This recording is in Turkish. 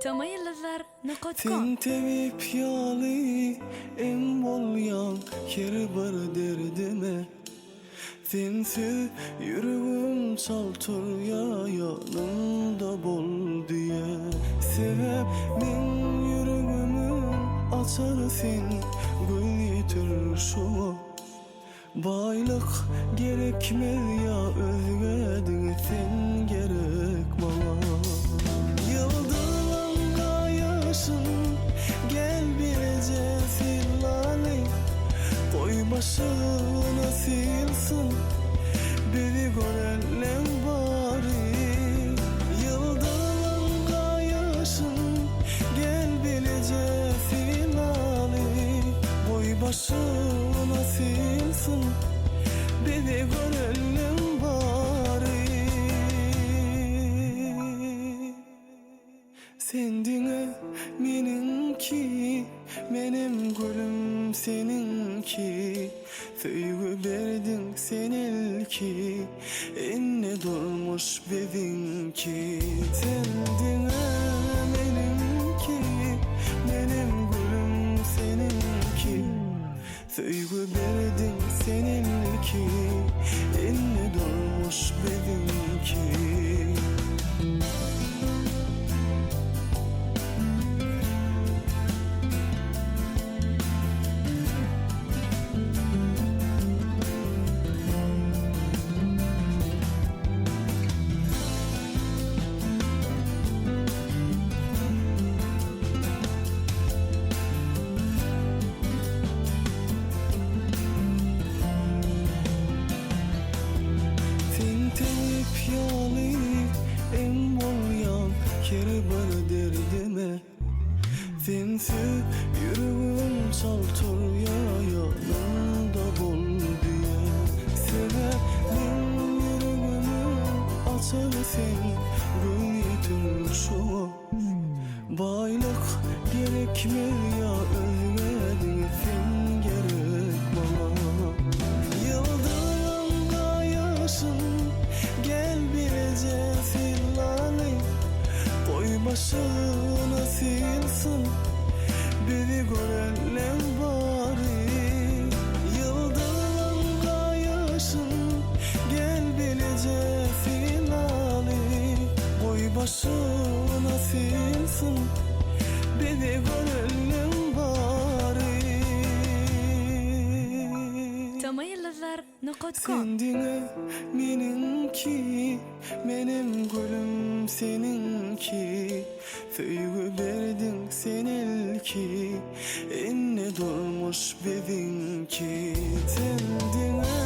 Sen tevip yali em bolyan yer bar derdime. Sensiz yüreğim çaltır ya yanımda bol diye. Sebep ben yüreğimi açar sen gül yitir şu. Baylık gerekmez ya özgedin sen gerek bana. Yıldırımda yaşın gel bilece silali. Koy başına silsin beni görelim bari. Yıldırımda yaşın gel bilece silali. Koy başına silsin beni görelim bari. Sendine meninki, benim gülüm seninki. Söygü verdin sen elki, enne durmuş bezinki. Sendine meninki, benim gülüm seninki. Söygü verdin sen elki, enne durmuş bezinki. Yali en bolyan kere bar derdime. Sensiz yüreğim çaltır ya yanımda bol diye. Sebep ben yüreğimi açar sen gül yitir şu. Baylık gerekmez ya özgedin sen gerek bana. Yıldırımda yaşın gel bilece silali. Koy başına silsin beni görelim bari. Yıldırımda yaşın gel bilece silali. Koy başına silsin beni görelim bari. Sendine meninki, benim gülüm seninki. Söygü verdin sen elki, enne durmuş bezinki. Sendine